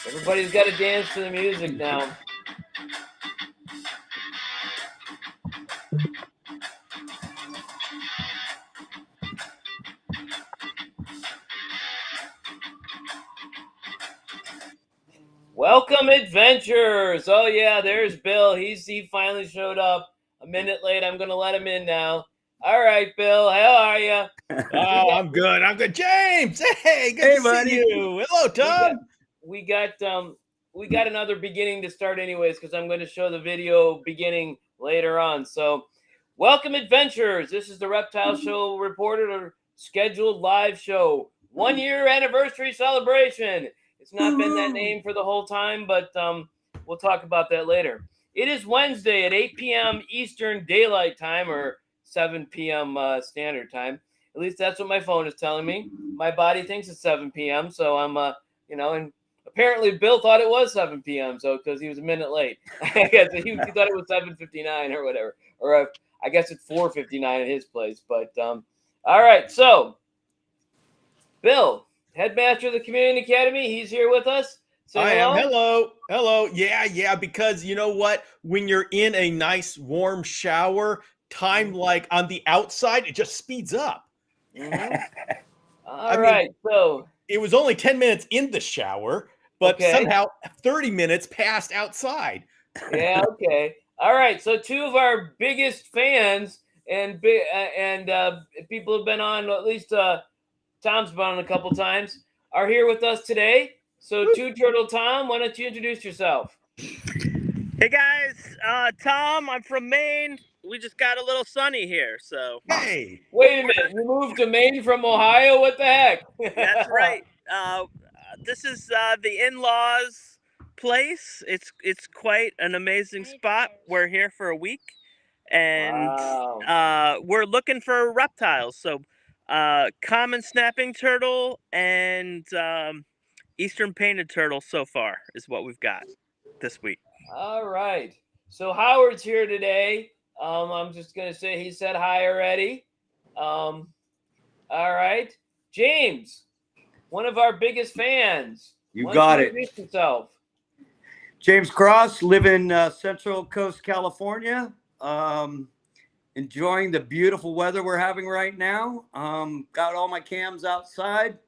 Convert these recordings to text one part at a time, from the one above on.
Everybody's got to dance to the music now. Welcome, adventurers! Oh yeah, there's Bill. He finally showed up a minute late. I'm gonna let him in now. All right, Bill. How are you? Oh, I'm good. I'm good. James, hey, good Hey, to buddy. see you. Hello, Tom. We got another beginning to start anyways because I'm going to show the video beginning later on. So, welcome, adventurers. This is the Reptile Show reported or scheduled live show. 1 year anniversary celebration. It's not been that name for the whole time, but we'll talk about that later. It is Wednesday at 8 p.m. Eastern Daylight Time or 7 p.m. Standard Time. At least that's what my phone is telling me. My body thinks it's 7 p.m. So I'm, and apparently Bill thought it was 7 p.m. So because he was a minute late, I guess he thought it was 7:59 or whatever, or I guess it's 4:59 at his place. But all right, so Bill, headmaster of the Community Academy, he's here with us. Say I hello. am. Hello. Yeah. Because you know what? When you're in a nice warm shower, time like on the outside, it just speeds up. Mm-hmm. All I right, mean, so it was only 10 minutes in the shower, but okay. somehow 30 minutes passed outside. Yeah, okay. All right. So two of our biggest fans and people have been on at least Tom's been on a couple times are here with us today. So Two Turtle Tom, why don't you introduce yourself? Hey guys, Tom. I'm from Maine. We just got a little sunny here, so Hey. Wait a minute, you moved to Maine from Ohio? What the heck? that's right. This is the in-laws' place. It's quite an amazing spot. We're here for a week, and Wow. we're looking for reptiles. So, common snapping turtle and eastern painted turtle so far is what we've got this week. All right. So Howard's here today. I'm just gonna say he said hi already. All right. James, one of our biggest fans. You Why don't got you it. introduce yourself? James Cross, live in Central Coast, California. Enjoying the beautiful weather we're having right now. Got all my cams outside.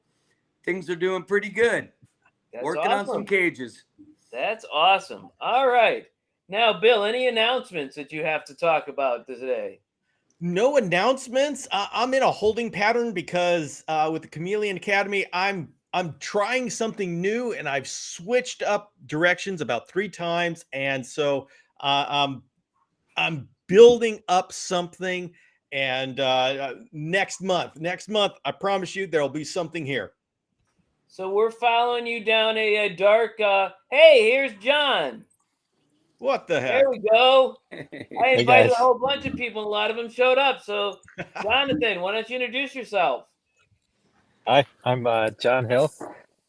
Things are doing pretty good. That's Working on some awesome. cages. That's awesome. All right. Now, Bill, any announcements that you have to talk about today? No announcements. I'm in a holding pattern because with the Chameleon Academy, I'm trying something new, and I've switched up directions about 3 times, and so I'm building up something. And next month, I promise you, there'll be something here. So we're following you down a dark. Hey, here's John. What the heck? There we go. I Hey, invited guys. a whole bunch of people. A lot of them showed up. So, Jonathan, why don't you introduce yourself? Hi, I'm John Hill.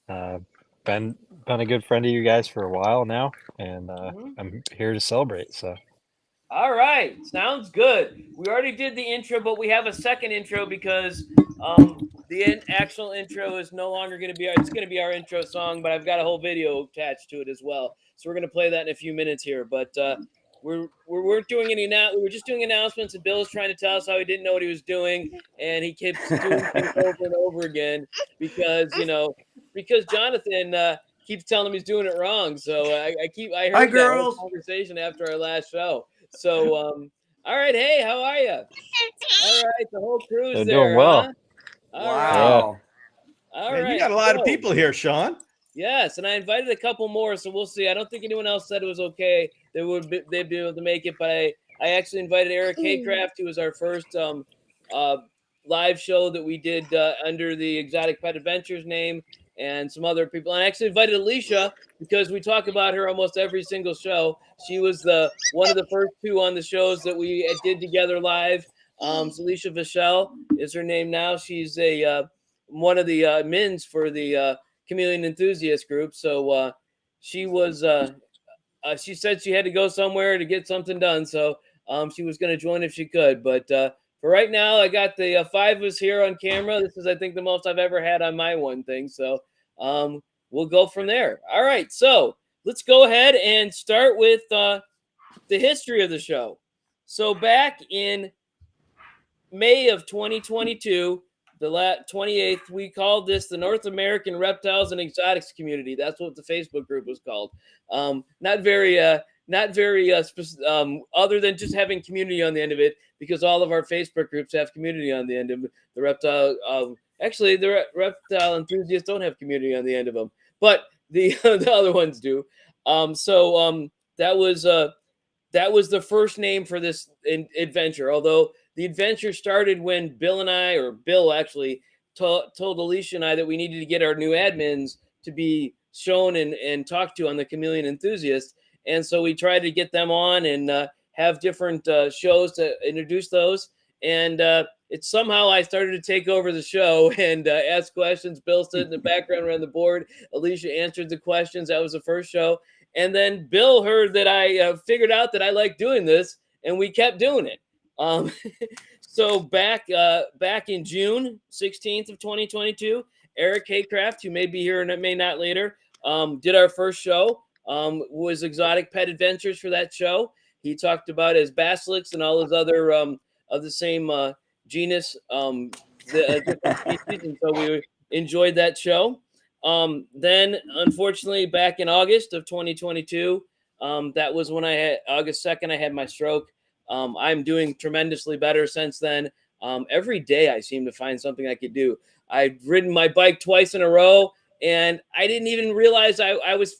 Been a good friend of you guys for a while now, and Mhm. I'm here to celebrate. So All right, sounds good. We already did the intro, but we have a second intro because the actual intro is no longer going to be it's going to be our intro song, but I've got a whole video attached to it as well. So we're going to play that in a few minutes here. But we're doing any now. We were just doing announcements, and Bill was trying to tell us how he didn't know what he was doing, and he keeps doing things over and over again because Jonathan keeps telling him he's doing it wrong. So I Hi, heard that whole girls. conversation after our last show. So, all right. Hey, how are you? All right. The whole crew's they're there, doing well. huh? All right. Wow. All Man, you right. got a lot of So, people here, Sean. yes, and I invited a couple more, so we'll see. I don't think anyone else said it was okay. They'd be able to make it, but I actually invited Eric Haycraft, who was our first live show that we did under the Exotic Pet Adventures name, and some other people. And I actually invited Alicia because we talk about her almost every single show. She was one of the first two on the shows that we did together live. So Alicia Vachel is her name now. She's a one of the mins for the Chameleon Enthusiast group. So she was she said she had to go somewhere to get something done. So she was going to join if she could. But for right now, I got the 5 of us here on camera. This is, I think, the most I've ever had on my one thing. So we'll go from there. All right, so let's go ahead and start with the history of the show. So back in May of 2022, the 28th, we called this the North American Reptiles and Exotics Community. That's what the Facebook group was called. Not very other than just having community on the end of it, because all of our Facebook groups have community on the end of the reptile. Actually, the reptile enthusiasts don't have community on the end of them, but the the other ones do. That was the first name for this adventure. Although the adventure started when Bill actually told Alicia and I that we needed to get our new admins to be shown and talked to on the Chameleon Enthusiast. And so we tried to get them on and have different shows to introduce those. And it's somehow I started to take over the show and ask questions. Bill stood in the background around the board. Alicia answered the questions. That was the first show. And then Bill heard that I figured out that I like doing this, and we kept doing it. So back in June 16th of 2022, Eric Haycraft, who may be here and may not later, did our first show. Was Exotic Pet Adventures for that show. He talked about his Basilics and all his other of the same genus, different species, and so we enjoyed that show. Then, unfortunately, back in August of 2022, that was when August 2nd, I had my stroke. I'm doing tremendously better since then. Every day I seem to find something I could do. I've ridden my bike twice in a row, and I didn't even realize I was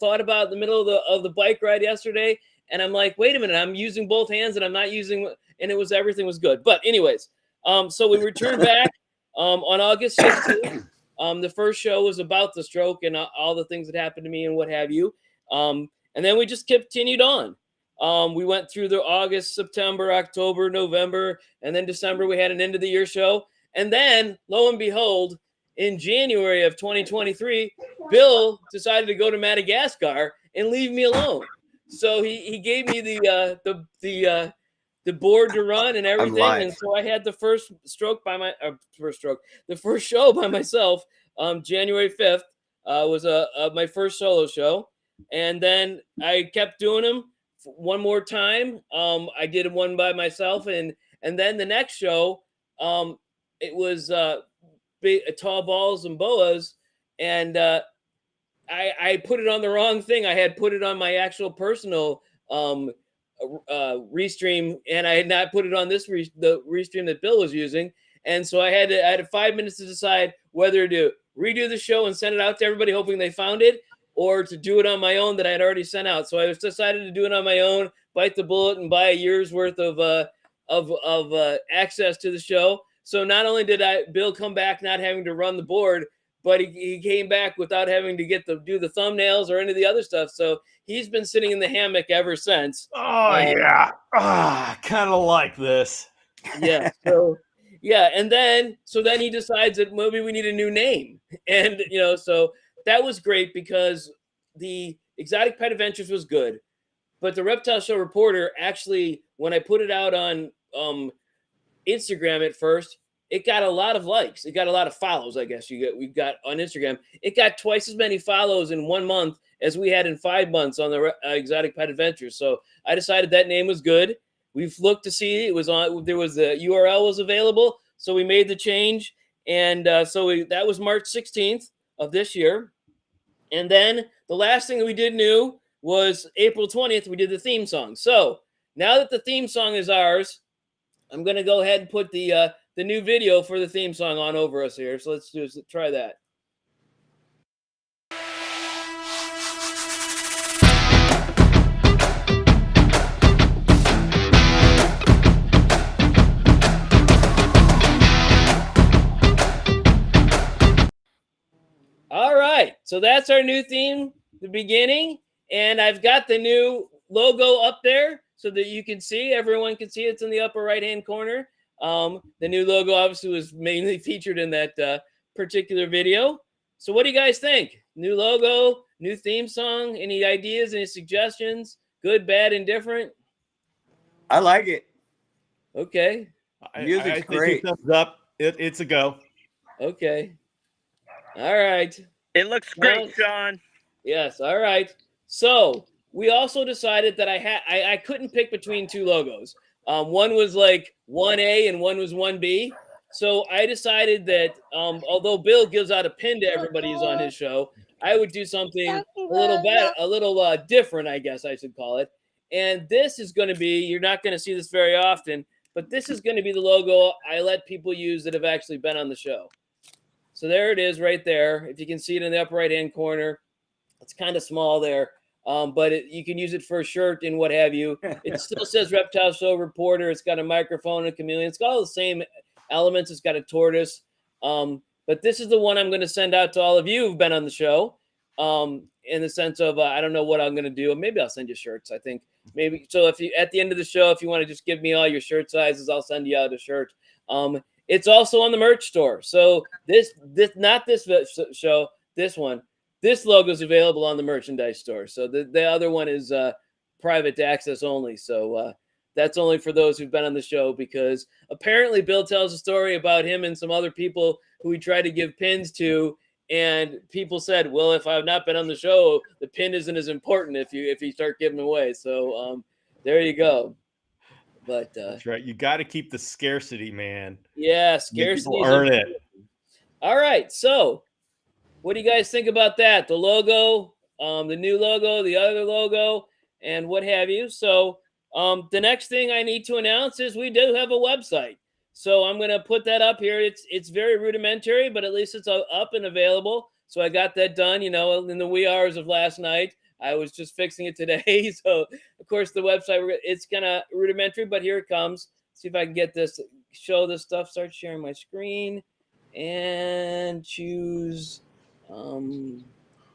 thought about the middle of the bike ride yesterday. And I'm like, wait a minute, I'm using both hands and I'm not using, and everything was good. But anyways, so we returned back on August 16th. The first show was about the stroke and all the things that happened to me and what have you. And then we just continued on. We went through the August, September, October, November, and then December, we had an end of the year show. And then, lo and behold, in January of 2023, Bill decided to go to Madagascar and leave me alone. So he gave me the board to run and everything, and so I had the first show by myself. January 5th was my first solo show, and then I kept doing them one more time. I did one by myself, and then the next show, it was big tall balls and boas, and I put it on the wrong thing. I had put it on my actual personal restream, and I had not put it on this the restream that Bill was using. And so I had 5 minutes to decide whether to redo the show and send it out to everybody, hoping they found it, or to do it on my own that I had already sent out. So I decided to do it on my own, bite the bullet, and buy a year's worth of access to the show. So not only did Bill come back not having to run the board, but he came back without having to do the thumbnails or any of the other stuff. So he's been sitting in the hammock ever since. Oh, yeah. Kind of like this. Yeah. So, yeah. And then he decides that maybe we need a new name. And, so that was great because the Exotic Pet Adventures was good. But the Reptile Show Reporter, actually, when I put it out on Instagram at first, it got a lot of likes. It got a lot of follows, I guess we got on Instagram. It got twice as many follows in 1 month as we had in 5 months on the Exotic Pet Adventures. So I decided that name was good. We've looked to see there was the URL was available. So we made the change. And that was March 16th of this year. And then the last thing that we did new was April 20th, we did the theme song. So now that the theme song is ours, I'm going to go ahead and put the new video for the theme song on over us here. So let's try that. All right. So that's our new theme, the beginning. And I've got the new logo up there so that you can see, everyone can see it's in the upper right-hand corner. The new logo obviously was mainly featured in that particular video. So what do you guys think? New logo, new theme song, any ideas, any suggestions? Good, bad, indifferent? I like it. Okay. Music's I think great. Thumbs up. It's a go. Okay. All right. It looks great, Sean. Yes. All right. So we also decided that I couldn't pick between two logos. One was like 1A and one was 1B. So I decided that although Bill gives out a pin to everybody who's on his show, I would do something a little different, I guess I should call it. And this is going to be, you're not going to see this very often, but this is going to be the logo I let people use that have actually been on the show. So there it is right there. If you can see it in the upper right-hand corner, it's kind of small there, but you can use it for a shirt and what have you. It still says Reptile Show Reporter. It's got a microphone and a chameleon. It's got all the same elements. It's got a tortoise. But this is the one I'm going to send out to all of you who've been on the show in the sense of I don't know what I'm going to do. Maybe I'll send you shirts, I think. Maybe. So if you at the end of the show, if you want to just give me all your shirt sizes, I'll send you out a shirt. It's also on the merch store. So this not this show, this one. This logo is available on the merchandise store. So the other one is private access only. So that's only for those who've been on the show, because apparently Bill tells a story about him and some other people who he tried to give pins to. And people said, well, if I've not been on the show, the pin isn't as important if you start giving away. So there you go. But that's right. You got to keep the scarcity, man. Yeah, scarcity. Earn it. All right. So what do you guys think about that? The logo, the new logo, the other logo, and what have you. So the next thing I need to announce is we do have a website. So I'm going to put that up here. It's very rudimentary, but at least it's up and available. So I got that done, in the wee hours of last night. I was just fixing it today. So, of course, the website, it's kind of rudimentary, but here it comes. See if I can get this, show this stuff, start sharing my screen, and choose. Oh,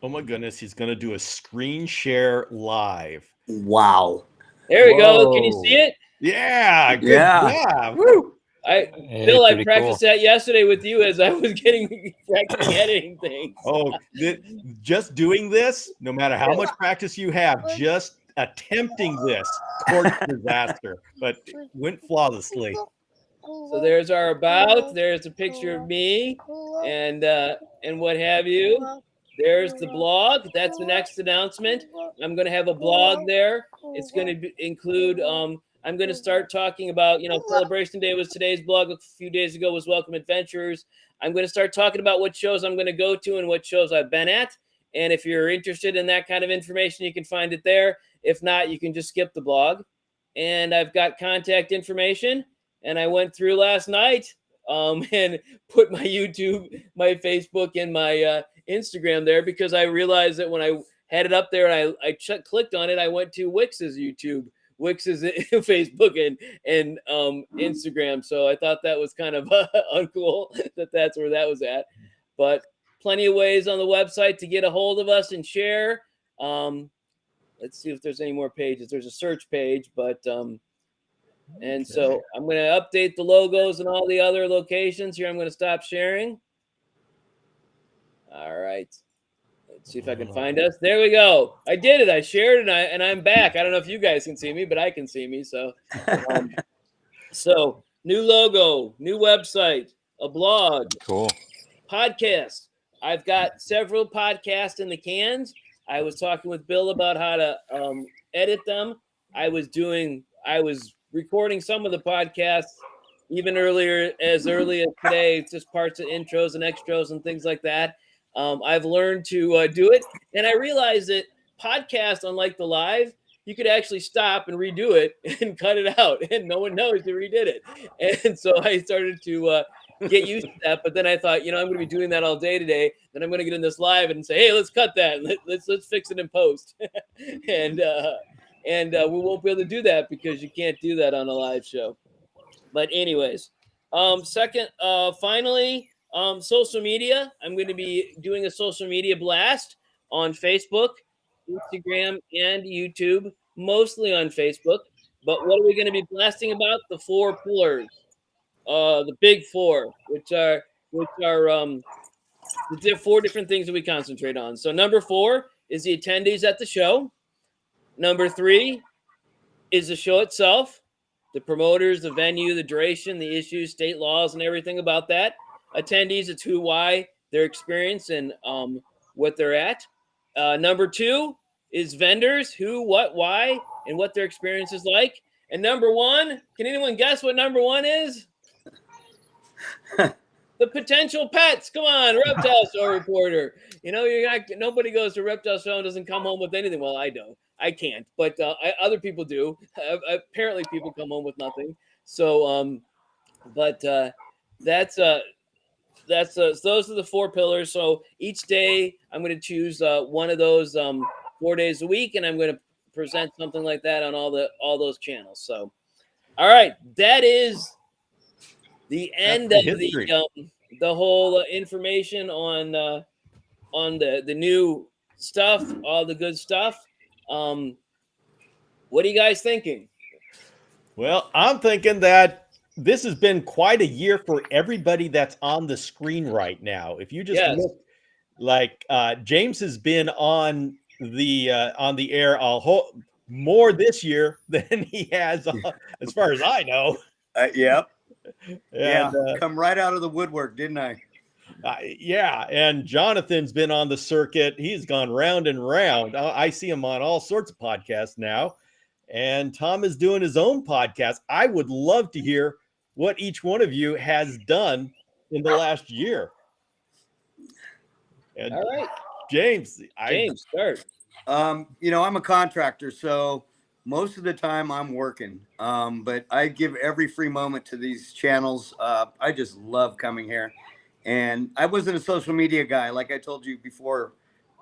my goodness. He's going to do a screen share live. Wow. There we go. Can you see it? Yeah. Good. Yeah. Woo. Bill, I practiced that yesterday with you as I was practicing editing things. Oh, just doing this, no matter how much practice you have, just attempting this course disaster, but it went flawlessly. So there's our about. There's a picture of me, and what have you. There's the blog. That's the next announcement. I'm going to have a blog there. It's going to include. I'm going to start talking about, Celebration Day was today's blog. A few days ago was Welcome Adventurers. I'm going to start talking about what shows I'm going to go to and what shows I've been at. And if you're interested in that kind of information, you can find it there. If not, you can just skip the blog. And I've got contact information. And I went through last night and put my YouTube, my Facebook, and my Instagram there, because I realized that when I had it up there and I clicked on it, I went to Wix's YouTube. Wix's Facebook and Instagram. So I thought that was kind of uncool that's where that was at. But plenty of ways on the website to get a hold of us and share. Let's see if there's any more pages. There's a search page, but and so I'm going to update the logos and all the other locations here. I'm going to stop sharing. All right. Let's see if I can find us. There we go. I did it. I shared it, and I'm back. I don't know if you guys can see me, but I can see me. So, so new logo, new website, a blog, Cool. podcast. I've got several podcasts in the cans. I was talking with Bill about how to edit them. I was recording some of the podcasts even as early as today, just parts of intros and extras and things like that. I've learned to do it, and I realized that podcasts, unlike the live, you could actually stop and redo it and cut it out, and no one knows you redid it. And so I started to get used to that. But then I thought, I'm going to be doing that all day today. Then I'm going to get in this live and say, hey, let's cut that. Let's fix it in post. and we won't be able to do that because you can't do that on a live show. But anyways, finally. Social media. I'm going to be doing a social media blast on Facebook, Instagram, and YouTube, mostly on Facebook. But what are we going to be blasting about? The 4 pillars, the big 4, which are the 4 different things that we concentrate on. So number 4 is the attendees at the show. Number 3 is the show itself, the promoters, the venue, the duration, the issues, state laws, and everything about that. Attendees, it's who, why, their experience, and what they're at. Number 2 is vendors, who, what, why, and what their experience is like. And number 1, can anyone guess what number 1 is? The potential pets. Come on, Reptile Show reporter. You know, nobody goes to Reptile Show and doesn't come home with anything. Well, I don't. I can't, but other people do. Apparently, people come home with nothing. So, that's so those are the 4 pillars. So each day I'm going to choose one of those 4 days a week, and I'm going to present something like that on all those channels. So, all right, that is the end of the whole information on the new stuff, all the good stuff. What are you guys thinking? Well, I'm thinking that this has been quite a year for everybody that's on the screen right now. If you just look, like James has been on the air more this year than he has, as far as I know. Yep. And, come right out of the woodwork, didn't I? Yeah, and Jonathan's been on the circuit. He's gone round and round. I see him on all sorts of podcasts now. And Tom is doing his own podcast. I would love to hear what each one of you has done in the last year. And all right, James, start. You know, I'm a contractor, so most of the time I'm working. But I give every free moment to these channels. I just love coming here. And I wasn't a social media guy, like I told you before.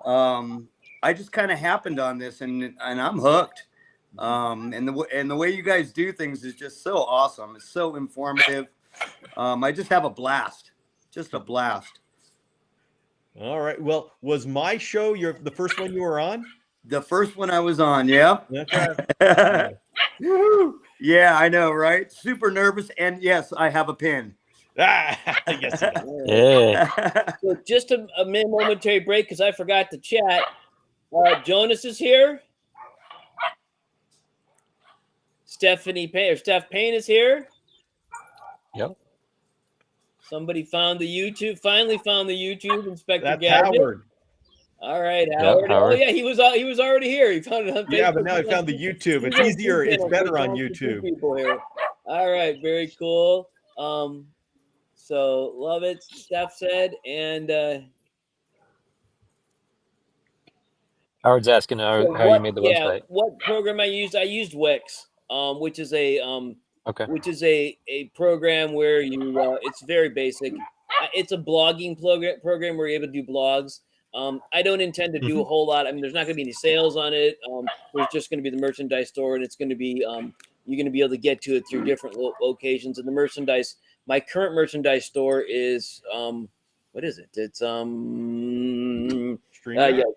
I just kind of happened on this, and I'm hooked. And the way you guys do things is just so awesome. It's so informative. I just have a blast, just a blast. All right. Well, was my show the first one you were on? The first one I was on, yeah. Okay. Yeah, I know, right? Super nervous, and yes, I have a pin. Yes. Yeah. So just a momentary break because I forgot to chat. Jonas is here. Steph Payne is here. Yep. Somebody finally found the YouTube, Inspector That's Gadget. Howard. All right, Yep, Howard. Howard. Oh yeah, he was already here. He found it on Facebook. Yeah, but now I found the YouTube. It's easier. It's better on YouTube. People here. All right, very cool. So love it, Steph said, and Howard's asking how you made the website. What program I used? I used Wix, which is a which is a program where you it's very basic. It's a blogging program where you're able to do blogs. I don't intend to do a whole lot. I mean, there's not going to be any sales on it. There's just going to be the merchandise store, and it's going to be you're going to be able to get to it through different locations. And the merchandise, my current merchandise store is what is it? It's Streamer?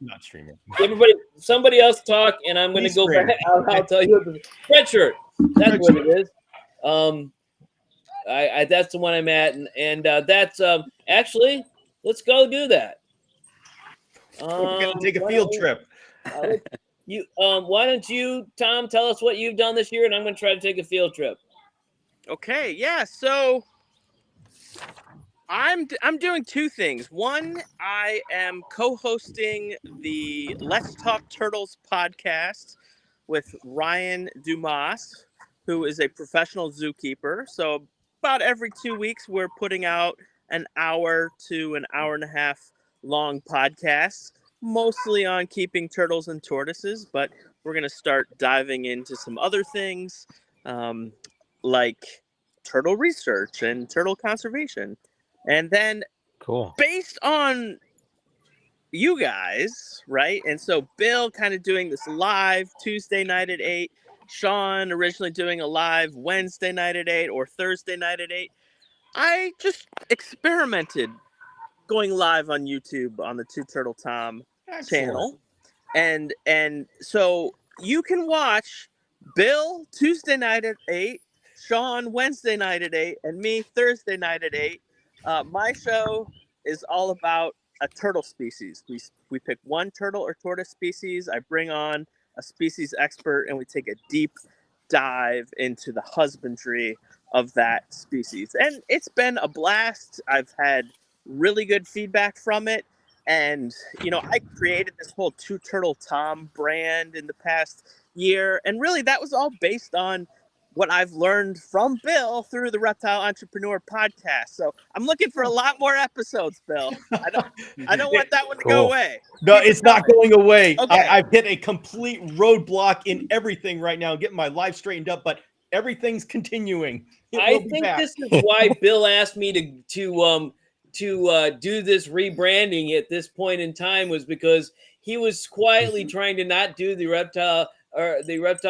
Not Streamer. Everybody, somebody else talk, and I'm going to go back. I'll tell you. Spreadshirt. That's what it is. That's the one I'm at, and that's actually. Let's go do that. We're going to take a field trip. Why don't you, Tom, tell us what you've done this year, and I'm going to try to take a field trip. Okay, yeah. So I'm doing 2 things. One, I am co-hosting the Let's Talk Turtles podcast with Ryan Dumas, who is a professional zookeeper. So about every 2 weeks, we're putting out an hour to an hour and a half long podcast, mostly on keeping turtles and tortoises, but we're going to start diving into some other things like turtle research and turtle conservation. And then cool, based on you guys, right? And so Bill kind of doing this live Tuesday night at 8, Sean originally doing a live Wednesday night at 8 or Thursday night at 8. I just experimented going live on YouTube on the Two Turtle Tom channel. And so you can watch Bill Tuesday night at 8, Sean Wednesday night at 8, and me Thursday night at 8. My show is all about a turtle species. We pick one turtle or tortoise species. I bring on a species expert, and we take a deep dive into the husbandry of that species. And it's been a blast. I've had really good feedback from it. And, I created this whole Two Turtle Tom brand in the past year. And really, that was all based on what I've learned from Bill through the Reptile Entrepreneur podcast. So I'm looking for a lot more episodes, Bill. I don't want that one to go Cool. away. No, Keep it it's not coming. going away. Okay. I've hit a complete roadblock in everything right now, getting my life straightened up, but everything's continuing. It will I be think back. this is why Bill asked me to do this rebranding at this point in time, was because he was quietly trying to not do the reptile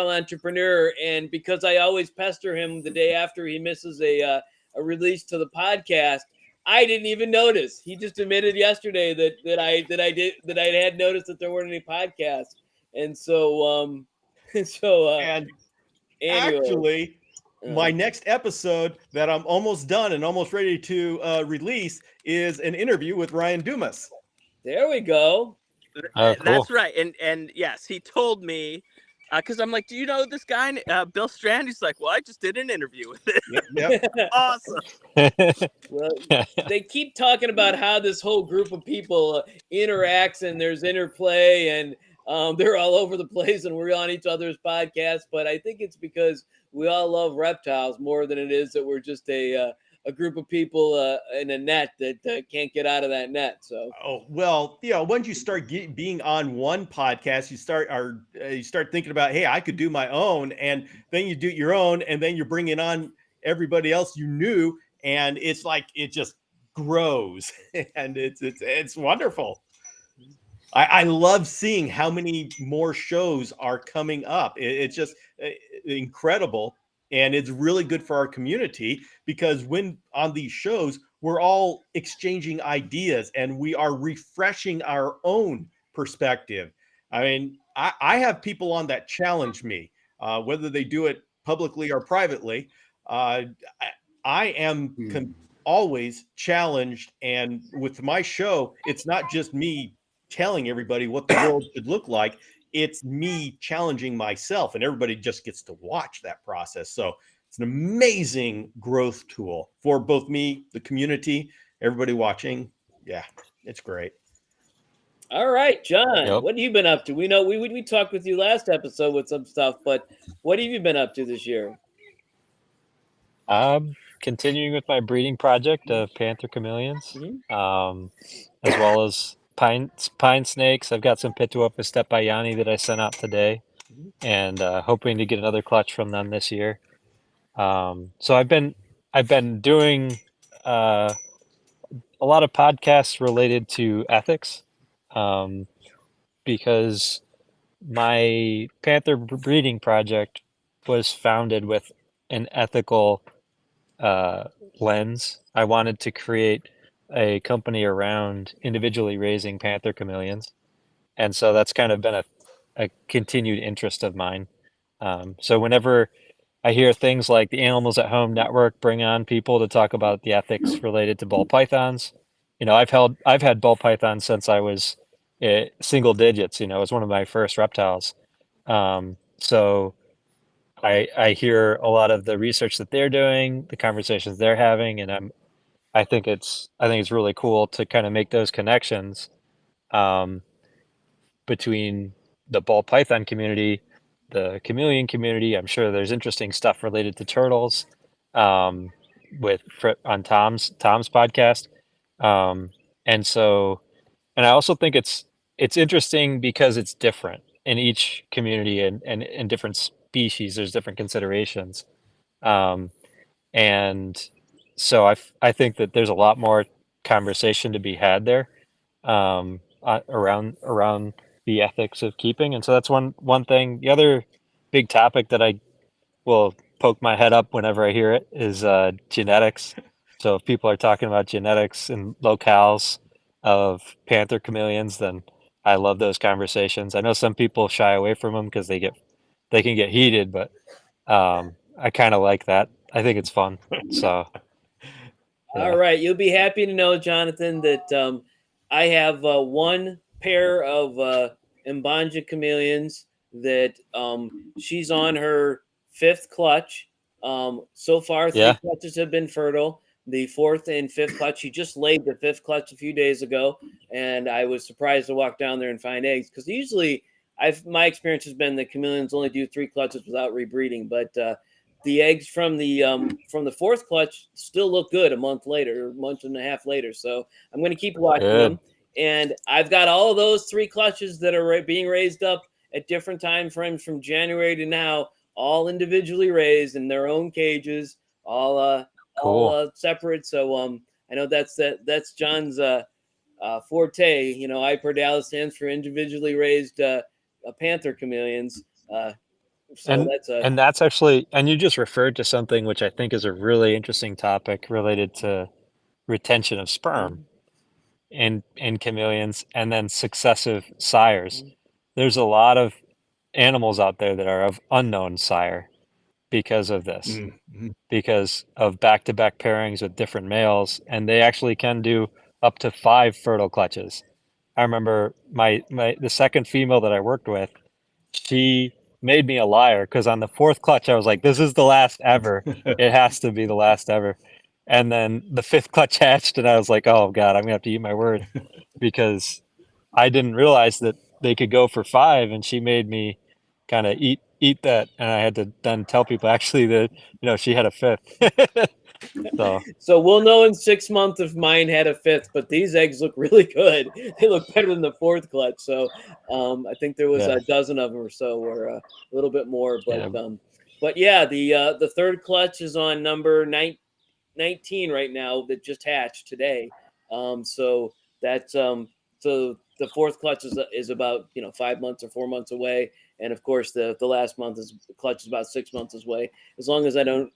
entrepreneur, and because I always pester him the day after he misses a release to the podcast, I didn't even notice. He just admitted yesterday that I had noticed that there weren't any podcasts, and so And anyway. actually, my next episode that I'm almost done and almost ready to release is an interview with Ryan Dumas. There we go. Oh, cool. That's right. And yes, he told me, because I'm like, do you know this guy, Bill Strand? He's like, well, I just did an interview with him. Yep. Awesome. Well, they keep talking about how this whole group of people interacts and there's interplay and they're all over the place and we're on each other's podcasts. But I think it's because we all love reptiles more than it is that we're just a group of people in a net that can't get out of that net. So, Oh, well, once you start being on one podcast, you start thinking about, hey, I could do my own, and then you do your own, and then you're bringing on everybody else you knew, and it's like it just grows, and it's wonderful. I love seeing how many more shows are coming up. It's just incredible. And it's really good for our community because when on these shows, we're all exchanging ideas and we are refreshing our own perspective. I mean, I have people on that challenge me, whether they do it publicly or privately. I am always challenged. And with my show, it's not just me telling everybody what the world should look like. It's me challenging myself, and everybody just gets to watch that process. So it's an amazing growth tool for both me, the community, everybody watching. Yeah, it's great. all right, John, Yep. what have you been up to? We know we talked with you last episode with some stuff, but what have you been up to this year? Continuing with my breeding project of panther chameleons, Mhm. as well as pine snakes. I've got some Pituophis steppayani that I sent out today, and hoping to get another clutch from them this year. So I've been doing a lot of podcasts related to ethics, because my panther breeding project was founded with an ethical lens. I wanted to create a company around individually raising panther chameleons, and so that's kind of been a continued interest of mine. So whenever I hear things like the Animals at Home Network bring on people to talk about the ethics related to ball pythons, I've had ball pythons since I was single digits. It was one of my first reptiles. So I hear a lot of the research that they're doing, the conversations they're having, and I think it's really cool to kind of make those connections between the ball python community, the chameleon community. I'm sure there's interesting stuff related to turtles on Tom's podcast. And I also think it's interesting because it's different in each community and in different species. There's different considerations. And so I think that there's a lot more conversation to be had there around the ethics of keeping. And so that's one thing. The other big topic that I will poke my head up whenever I hear it is genetics. So if people are talking about genetics and locales of panther chameleons, then I love those conversations. I know some people shy away from them because they can get heated, but I kind of like that. I think it's fun. So yeah. All right, you'll be happy to know, Jonathan, that I have one pair of Mbanja chameleons that she's on her 5th clutch. So far, 3 Yeah. clutches have been fertile. the fourth and fifth clutch. He just laid the fifth clutch a few days ago, and I was surprised to walk down there and find eggs, because usually my experience has been that chameleons only do 3 clutches without rebreeding, but the eggs from the fourth clutch still look good a month and a half later. So I'm going to keep watching them. And I've got all of those 3 clutches that are being raised up at different time frames from January to now, all individually raised in their own cages, all separate. So I know that's John's forte. iPardalis stands for individually raised panther chameleons. And that's actually, and you just referred to something which I think is a really interesting topic related to retention of sperm in chameleons, and then successive sires. There's a lot of animals out there that are of unknown sire because of this, because of back-to-back pairings with different males, and they actually can do up to 5 fertile clutches. I remember the second female that I worked with, she made me a liar, because on the 4th clutch I was like, this is the last ever. It has to be the last ever. And then the 5th clutch hatched, and I was like, oh God, I'm gonna have to eat my word, because I didn't realize that they could go for 5, and she made me kind of eat that, and I had to then tell people actually that she had a 5th. So we'll know in 6 months if mine had a 5th, but these eggs look really good. They look better than the 4th clutch. So I think there was a dozen of them or so, or a little bit more. But yeah, the 3rd clutch is on number 19 right now that just hatched today. So that's so the 4th clutch is about 5 months or 4 months away, and of course the last clutch is about 6 months away. As long as I don't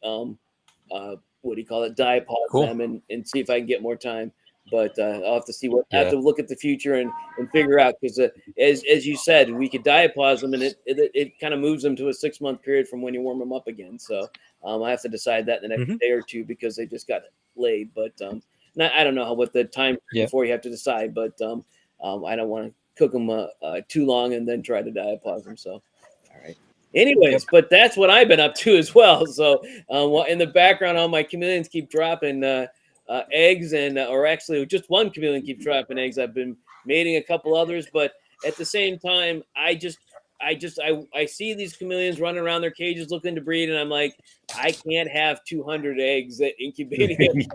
diapause them and see if I can get more time. But I'll have to see I have to look at the future and figure out, because as you said, we could diapause them, and it kind of moves them to a 6-month period from when you warm them up again. So I have to decide that in the next day or two, because they just got laid. But I don't know what the time before you have to decide, but I don't want to cook them too long and then try to diapause them. So, all right. Anyways, but that's what I've been up to as well. So in the background, all my chameleons keep dropping eggs, or actually just one chameleon keeps dropping eggs. I've been mating a couple others, but at the same time, I see these chameleons running around their cages looking to breed, and I'm like, I can't have 200 eggs incubating.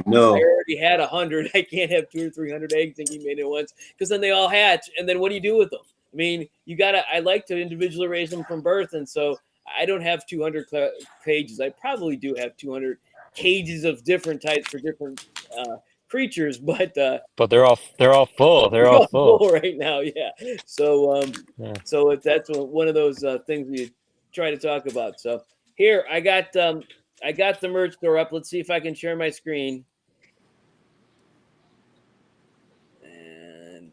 No, I already had 100. I can't have 200 or 300 eggs incubating at once, because then they all hatch, and then what do you do with them? I mean, I like to individually raise them from birth, and so I don't have 200 cages. I probably do have 200 cages of different types for different creatures, but they're all full. They're all full right now. Yeah. So so that's one of those things we try to talk about. So here I got the merch store up. Let's see if I can share my screen. And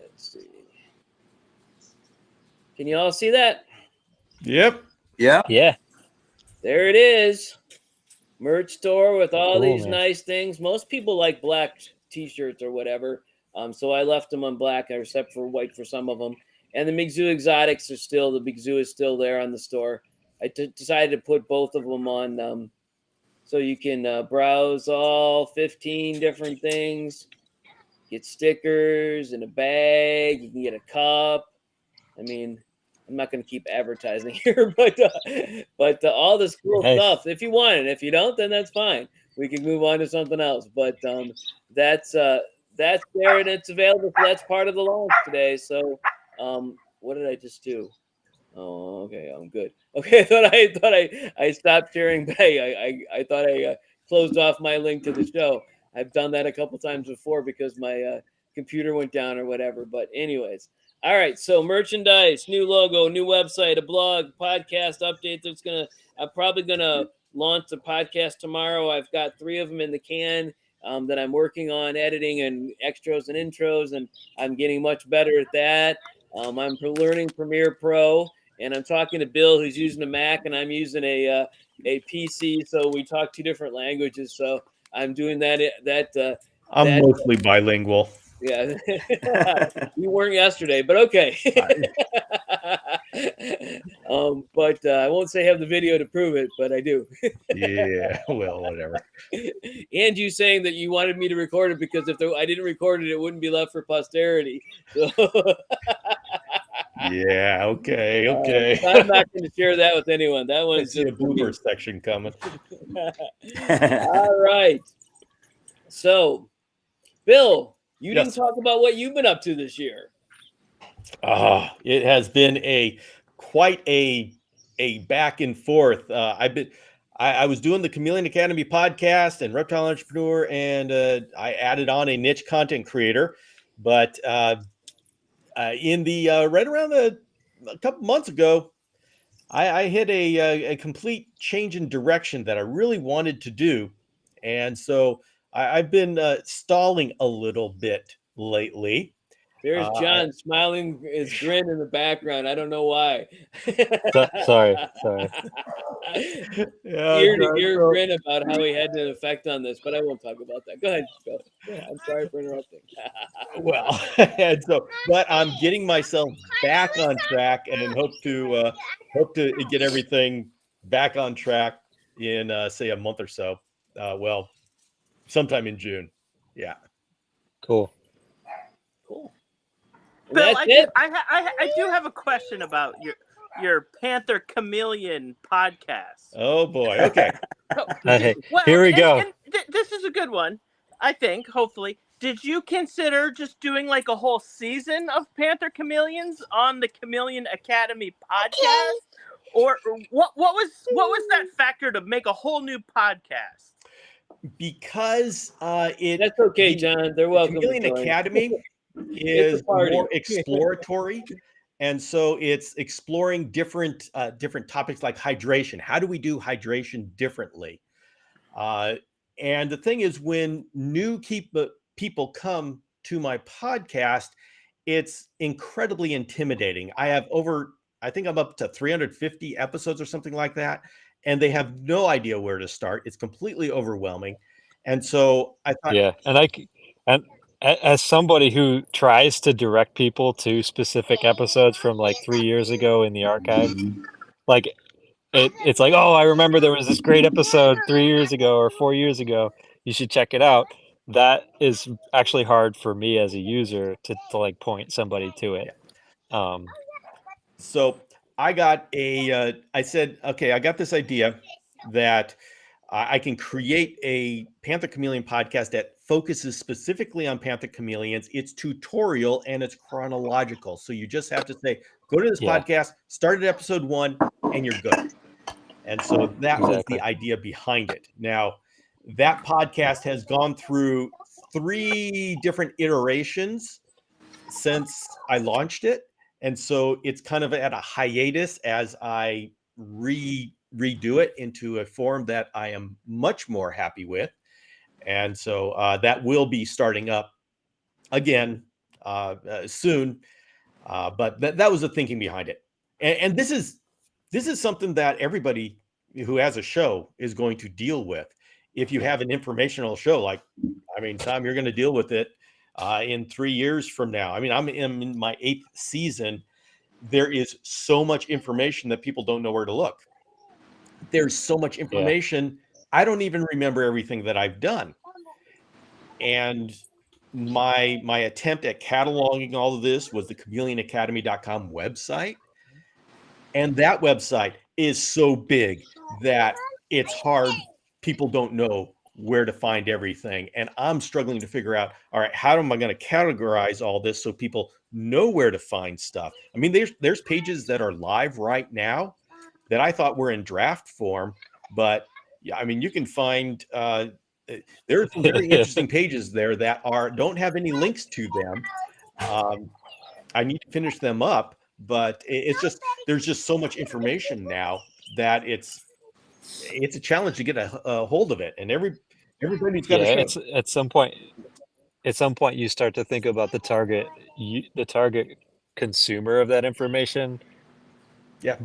let's see. Can you all see that? Yep. Yeah. There it is. Merch store with all these nice things. Most people like black t-shirts or whatever. So I left them on black, except for white for some of them. And the MiGZoo exotics are still, the MiGZoo is still there on the store. I decided to put both of them on so you can browse all 15 different things. Get stickers in a bag. You can get a cup. I mean, I'm not going to keep advertising here, but all this cool stuff. If you want it, if you don't, then that's fine. We can move on to something else. But that's there, and it's available. So that's part of the launch today. So what did I just do? Oh, okay, I'm good. Okay, I thought I stopped sharing. But I thought I closed off my link to the show. I've done that a couple times before because my computer went down or whatever. But anyways. All right, so merchandise, new logo, new website, a blog, podcast update. I'm probably gonna launch the podcast tomorrow. I've got 3 of them in the can that I'm working on editing and extras and intros, and I'm getting much better at that. I'm learning Premiere Pro, and I'm talking to Bill, who's using a Mac, and I'm using a PC. So we talk 2 different languages. So I'm doing that. I'm mostly bilingual. Yeah, you weren't yesterday, but okay. But I won't say have the video to prove it, but I do. Yeah, well, whatever. And you saying that you wanted me to record it because if I didn't record it, it wouldn't be left for posterity. So Yeah, okay. I'm not going to share that with anyone. That I one's see a just for me. boomer section coming. All right. So, Bill, you Yes. didn't talk about what you've been up to this year. It has been quite a back and forth. I was doing the Chameleon Academy podcast and Reptile Entrepreneur, and I added on a niche content creator. But in the right around a couple months ago, I hit a complete change in direction that I really wanted to do, and so I've been stalling a little bit lately. There's John smiling his grin in the background. I don't know why. Sorry. Ear to ear grin about how he had an effect on this, but I won't talk about that. Go ahead, Bill. Yeah, I'm sorry for interrupting. Well, and so, but I'm getting myself back on track and hope to get everything back on track in say a month or so. Well, sometime in June. Yeah. Cool. Cool. Bill, That's it. I do have a question about your Panther Chameleon podcast. Oh boy. Okay. Hey, here we go. This is a good one, I think. Hopefully, did you consider just doing like a whole season of Panther Chameleons on the Chameleon Academy podcast, or what was that factor to make a whole new podcast? Because That's okay, John. They're welcome. Chameleon Academy is more exploratory. And so it's exploring different topics like hydration. How do we do hydration differently? And the thing is, when new people come to my podcast, it's incredibly intimidating. I think I'm up to 350 episodes or something like that, and they have no idea where to start. It's completely overwhelming. And so I thought, Yeah, and as somebody who tries to direct people to specific episodes from like 3 years ago in the archive, like it's like, oh, I remember there was this great episode 3 years ago or 4 years ago. You should check it out. That is actually hard for me as a user to like point somebody to it. So I got I said, okay, I got this idea that I can create a Panther Chameleon podcast that focuses specifically on Panther Chameleons. It's tutorial and it's chronological. So you just have to say, go to this podcast, start at episode 1, and you're good. And so that was the idea behind it. Now, that podcast has gone through 3 different iterations since I launched it. And so it's kind of at a hiatus as I redo it into a form that I am much more happy with. And so that will be starting up again soon. But that was the thinking behind it. And this is something that everybody who has a show is going to deal with. If you have an informational show, like, I mean, Tom, you're going to deal with it in 3 years from now. I mean, I'm in my 8th season. There is so much information that people don't know where to look. There's so much information. I don't even remember everything that I've done. And my attempt at cataloging all of this was the chameleonacademy.com website. And that website is so big that it's hard. People don't know where to find everything. And I'm struggling to figure out, all right, how am I going to categorize all this so people know where to find stuff? I mean, there's pages that are live right now that I thought were in draft form, but yeah, I mean, you can find there are some very interesting pages there that don't have any links to them. I need to finish them up, but there's just so much information now that it's a challenge to get a hold of it, and everybody's got a show. At some point you start to think about the target consumer of that information. Yeah.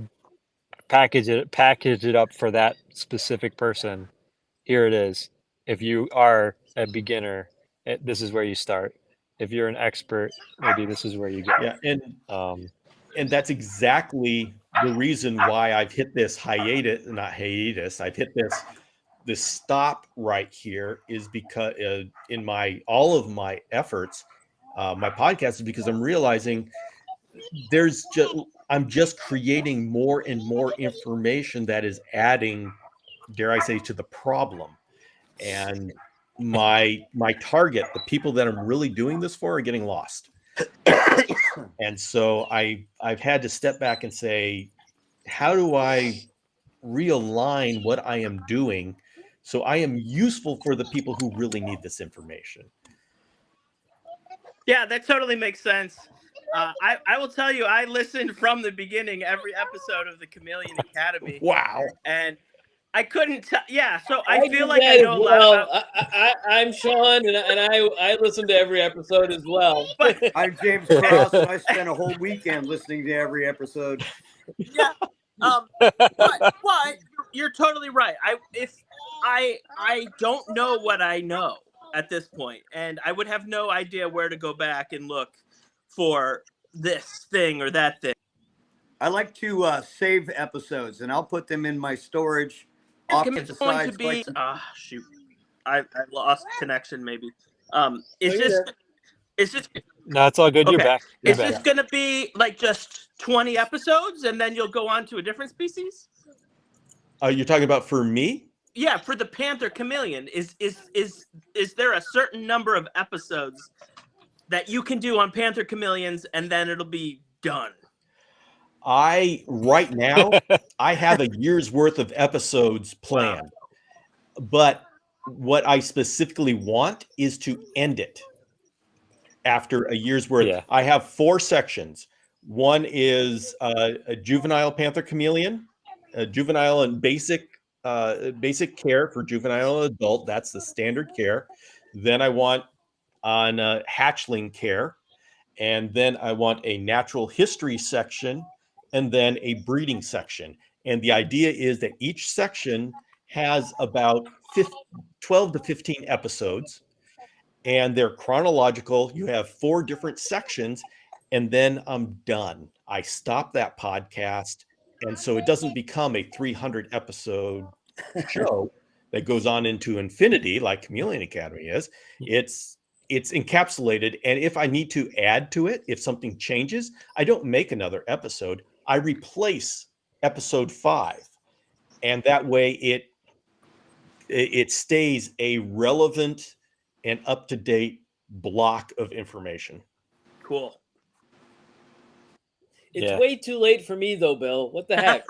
Package it up for that specific person. Here it is. If you are a beginner, this is where you start. if you're an expert, maybe this is where you go. Yeah, Um, and that's exactly the reason why I've hit this hiatus, not hiatus. I've hit this stop right here is because in all of my efforts, my podcast is because I'm realizing I'm just creating more and more information that is adding, dare I say, to the problem. And my target, the people that I'm really doing this for, are getting lost. And so I've had to step back and say, how do I realign what I am doing so I am useful for the people who really need this information? Yeah, that totally makes sense. I will tell you, I listened from the beginning, every episode of the Chameleon Academy. Wow. And I couldn't tell. Yeah, so I did feel like that I as know a lot well. about. I'm Sean, and I listen to every episode as well. But I'm James Cross, and I spent a whole weekend listening to every episode. yeah, but you're totally right. I don't know what I know at this point, and I would have no idea where to go back and look for this thing or that thing. I like to save episodes, and I'i'll put them in my storage off to the It's going to side. be shoot, I lost connection. Maybe is Oh, this no, it's all good. You're Okay. back. You're is back. this going to be like just 20 episodes, and then you'll go on to a different species? You're talking about for me? Yeah, for the Panther Chameleon, is there a certain number of episodes that you can do on Panther Chameleons, and then it'll be done? Right now, I have a year's worth of episodes planned. But what I specifically want is to end it after a year's worth. Yeah. I have 4 sections. One is a juvenile Panther Chameleon, a juvenile and basic care for juvenile and adult. That's the standard care. Then I want on hatchling care. And then I want a natural history section, and then a breeding section. And the idea is that each section has about 12 to 15 episodes, and they're chronological. You have 4 different sections, and then I'm done. I stop that podcast. And so it doesn't become a 300 episode show that goes on into infinity like Chameleon Academy is. It's encapsulated. And if I need to add to it, if something changes, I don't make another episode. I replace episode 5. And that way it stays a relevant and up-to-date block of information. Cool. It's way too late for me though, Bill. What the heck?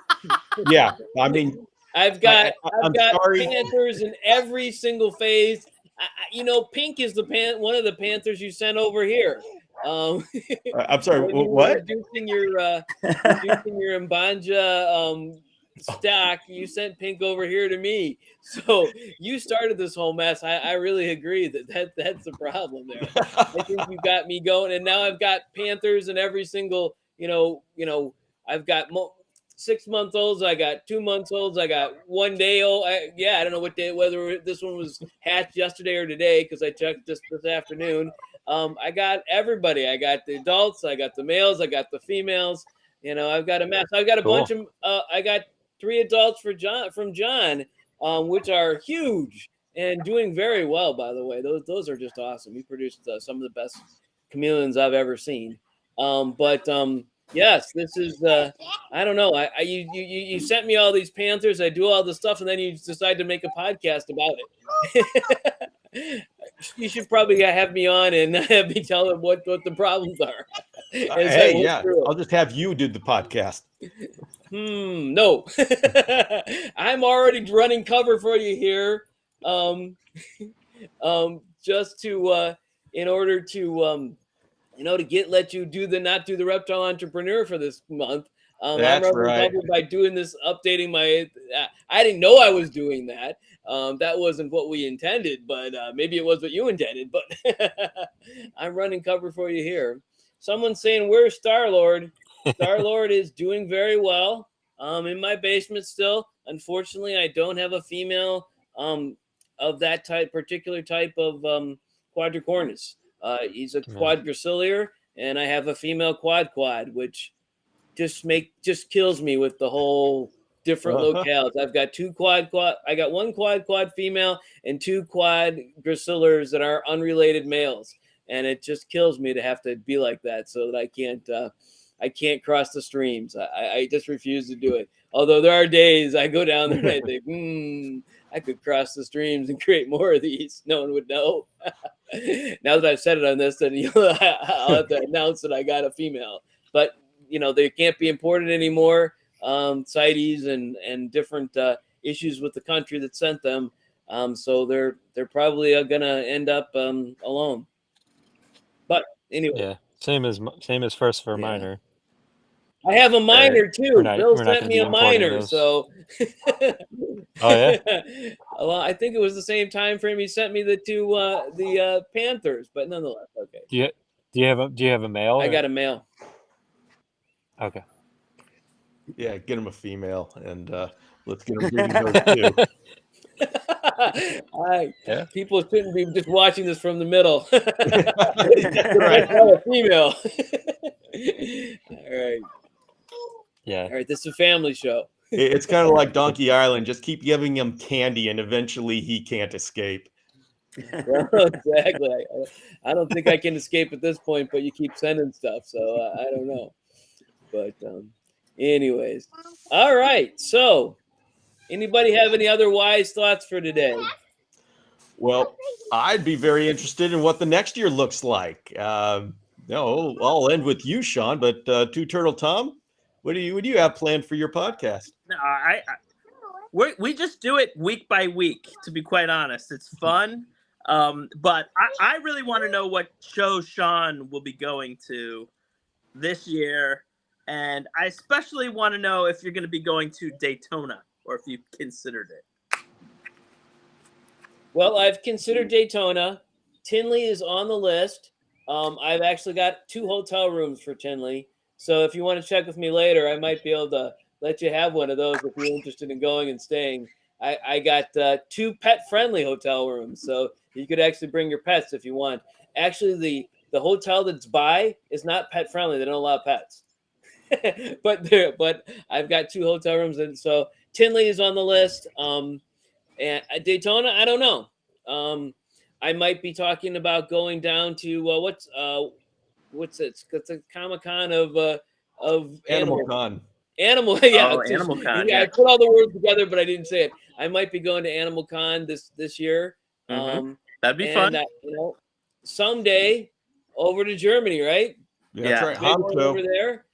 Yeah. I mean, I've got I'm sorry. Panthers in every single phase. Pink is one of the Panthers you sent over here. I'm sorry. when you were What? Reducing your Mbanja stock, you sent Pink over here to me. So you started this whole mess. I really agree that's the problem there. I think you got me going, and now I've got Panthers in every single. I've got 6-month-olds. I got 2-month-olds. I got 1 day old. I don't know what day, whether this one was hatched yesterday or today, because I checked this afternoon. I got everybody. I got the adults. I got the males. I got the females. I've got a mess. I've got a bunch of. I got 3 adults from John, which are huge and doing very well. By the way, those are just awesome. We produced some of the best chameleons I've ever seen. Yes, this is. I don't know. You sent me all these Panthers. I do all the stuff, and then you decide to make a podcast about it. You should probably have me on and have me tell them what the problems are. Hey, yeah, I'll just have you do the podcast. No, I'm already running cover for you here. Just to in order to let you not do the reptile entrepreneur for this month. That's I'm right. by doing this, updating my. I didn't know I was doing that. That wasn't what we intended, but maybe it was what you intended. But I'm running cover for you here. Someone's saying, "Where's Star-Lord?" Star-Lord is doing very well. In my basement still. Unfortunately, I don't have a female of that particular type of quadricornis. He's a Yeah. quad gracilier, and I have a female quad, which just kills me with the whole different locales. I've got two quad. I got one quad female and two quad graciliers that are unrelated males, and it just kills me to have to be like that, so that I can't cross the streams. I just refuse to do it. Although there are days I go down there and I think, I could cross the streams and create more of these. No one would know. Now that I've said it on this, then I'll have to announce that I got a female. But they can't be imported anymore. CITES and different issues with the country that sent them. So they're probably gonna end up alone. But anyway, Yeah, same as first for Yeah. minor. I have a minor too. We're not- Bill we're not sent gonna me be a importing minor, those. so. Oh, yeah? Well, I think it was the same time frame he sent me the two the Panthers, but nonetheless, okay. Do you have a male? I or- got a male. Okay. Yeah, get him a female, and let's get him breeding those too. Yeah. People shouldn't be just watching this from the middle. Right. Oh, a female. All right. Yeah. All right. This is a family show. It's kind of like Donkey Island. Just keep giving him candy, and eventually he can't escape. Well, exactly. I don't think I can escape at this point, but you keep sending stuff, so I don't know. But anyways, all right. So, anybody have any other wise thoughts for today? Well, I'd be very interested in what the next year looks like. No, I'll end with you, Sean. But Two Turtle Tom, what do you have planned for your podcast? No, we just do it week by week. To be quite honest, it's fun. But I really want to know what show Sean will be going to this year, and I especially want to know if you're going to be going to Daytona or if you've considered it. Well, I've considered Daytona. Tinley is on the list. I've actually got 2 hotel rooms for Tinley. So if you want to check with me later, I might be able to let you have one of those if you're interested in going and staying. I got 2 pet-friendly hotel rooms, so you could actually bring your pets if you want. Actually, the hotel that's by is not pet-friendly. They don't allow pets. but I've got 2 hotel rooms, and so Tinley is on the list. And at Daytona, I don't know. I might be talking about going down to what's it? It's a Comic-Con of Animal Con. Animal, yeah, Oh, Animal Con, yeah. yeah. I put all the words together, but I didn't say it. I might be going to Animal Con this year. Mhm. That'd be fun. Someday over to Germany, right? Yeah, Yeah. that's Big right. one Hamco. over there.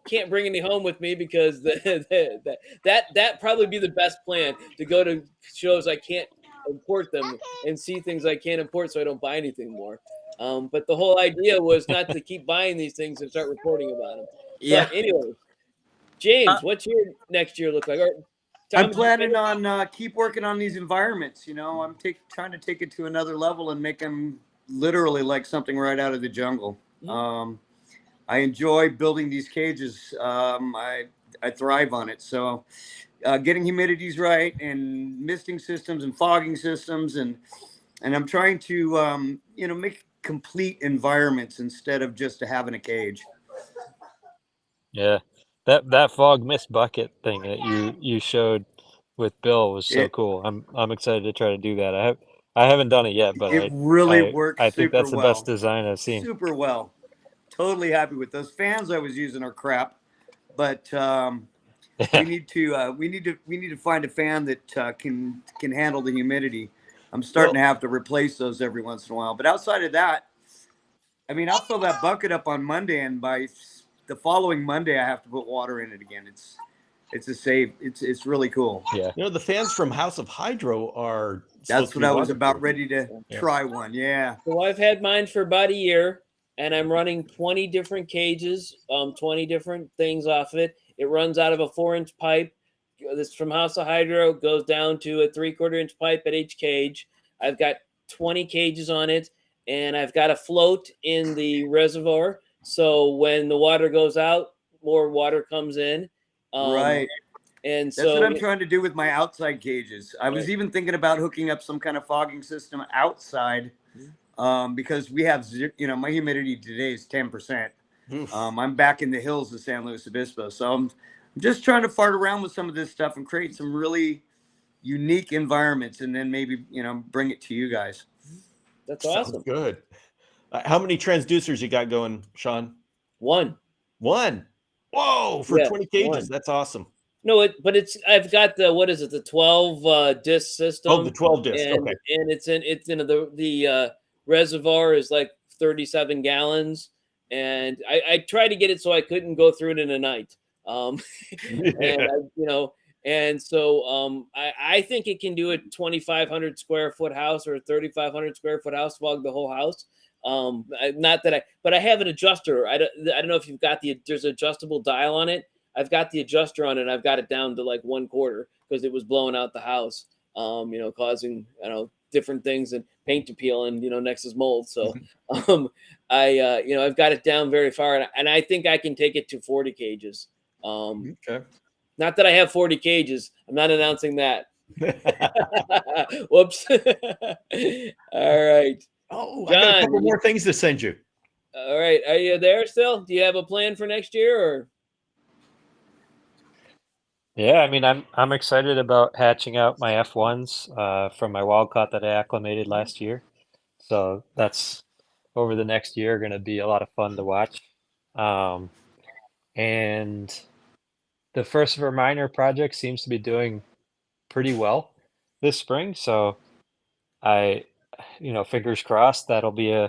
Can't bring any home with me because that probably be the best plan, to go to shows I can't import them and see things I can't import, so I don't buy anything more. But the whole idea was not to keep buying these things and start reporting about them. Yeah. But anyway, James, what's your next year look like? Or, Tom, I'm planning on keep working on these environments. I'm trying to take it to another level and make them literally like something right out of the jungle. I enjoy building these cages. I thrive on it. So getting humidities right and misting systems and fogging systems, and I'm trying to make complete environments instead of just having a cage. Yeah. That fog mist bucket thing that you showed with Bill was so cool. I'm excited to try to do that. I haven't done it yet, but It really works. I think super that's the well. best design I've seen. Super well. Totally happy with those fans I was using are crap, but we need to find a fan that can handle the humidity. I'm starting to have to replace those every once in a while. But outside of that, I mean, I'll fill that bucket up on Monday, and by the following Monday, I have to put water in it again. It's a save. It's really cool. Yeah. The fans from House of Hydro are. That's what I was wonderful. about ready to try one. Yeah. So I've had mine for about a year, and I'm running 20 different cages, 20 different things off it. It runs out of a 4-inch pipe. This from House of Hydro goes down to a 3/4-inch pipe at each cage. I've got 20 cages on it, and I've got a float in the reservoir. So when the water goes out, more water comes in. Right. And That's so what I'm trying to do with my outside cages. I was even thinking about hooking up some kind of fogging system outside because we have, my humidity today is 10%. I'm back in the hills of San Luis Obispo. So I'm just trying to fart around with some of this stuff and create some really unique environments, and then maybe, bring it to you guys. That's Sounds awesome. good. How many transducers you got going, Sean? One. Whoa, for Yeah, 20 cages. one. That's awesome. No, I've got the 12 disc system. Oh, the 12 disc. And, Okay. and it's in the reservoir is like 37 gallons. And I tried to get it so I couldn't go through it in a night. And so I think it can do a 2,500 square foot house or a 3,500 square foot house, fog the whole house. But I have an adjuster. I don't know if you've got there's an adjustable dial on it. I've got the adjuster on it. I've got it down to like 1/4 because it was blowing out the house, causing, different things and paint to peel and, Nexus mold. So, I've got it down very far, and I think I can take it to 40 cages. Okay. Not that I have 40 cages. I'm not announcing that. Whoops. All right. Oh, I got a John, couple more things to send you. All right. Are you there still? Do you have a plan for next year or? Yeah, I mean, I'm excited about hatching out my F1s from my wild caught that I acclimated last year. So that's over the next year going to be a lot of fun to watch. And the first of our minor project seems to be doing pretty well this spring. So fingers crossed that'll be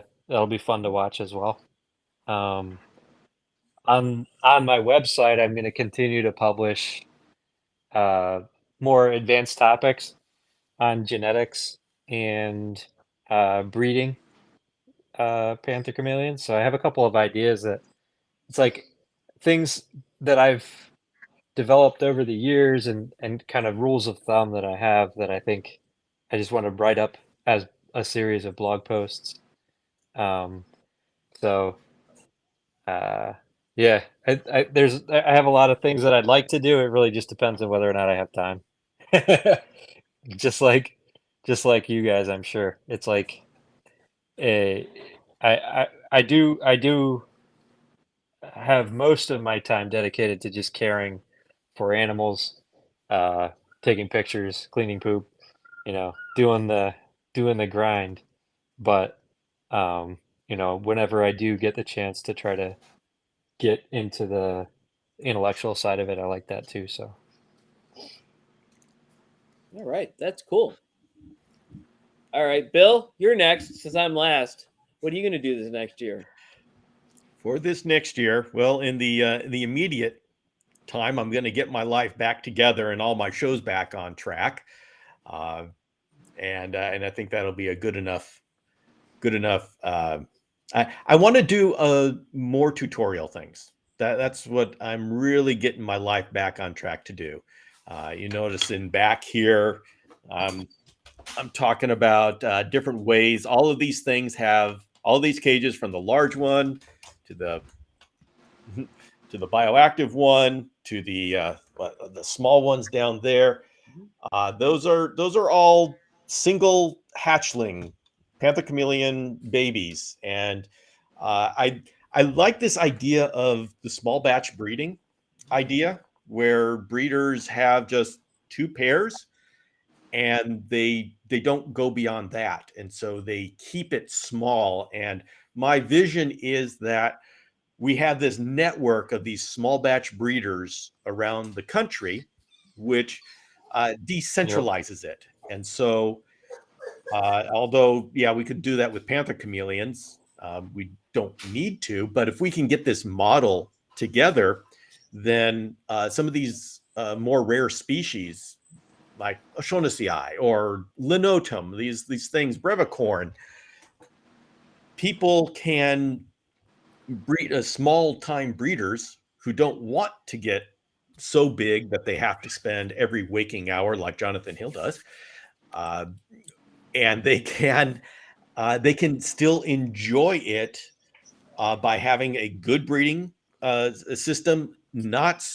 fun to watch as well. On my website, I'm going to continue to publish more advanced topics on genetics and breeding panther chameleons. So I have a couple of ideas that it's like things that I've developed over the years and kind of rules of thumb that I have that I think I just want to write up as a series of blog posts. Yeah, I have a lot of things that I'd like to do. It really just depends on whether or not I have time. just like you guys, I'm sure. It's like I do have most of my time dedicated to just caring for animals, taking pictures, cleaning poop, doing the grind. But whenever I do get the chance to try to get into the intellectual side of it, I like that too. So All right, that's cool. All right, Bill, you're next since I'm last. What are you going to do this next year? For this next year, well, in the immediate time, I'm going to get my life back together and all my shows back on track, and I think that'll be a good enough. I want to do more tutorial things. That's what I'm really getting my life back on track to do. You notice in back here, I'm talking about different ways. All of these things have all these cages, from the large one to the bioactive one to the small ones down there. Those are all single hatchling panther chameleon babies, and I like this idea of the small batch breeding idea, where breeders have just 2 pairs and they don't go beyond that, and so they keep it small. And my vision is that we have this network of these small batch breeders around the country, which decentralizes it. And so although, yeah, we could do that with panther chameleons, we don't need to. But if we can get this model together, then some of these more rare species like O'Shaughnessy or Linotum, these things, Brevicorn, people can breed small time breeders who don't want to get so big that they have to spend every waking hour like Jonathan Hill does. And they can still enjoy it by having a good breeding system, not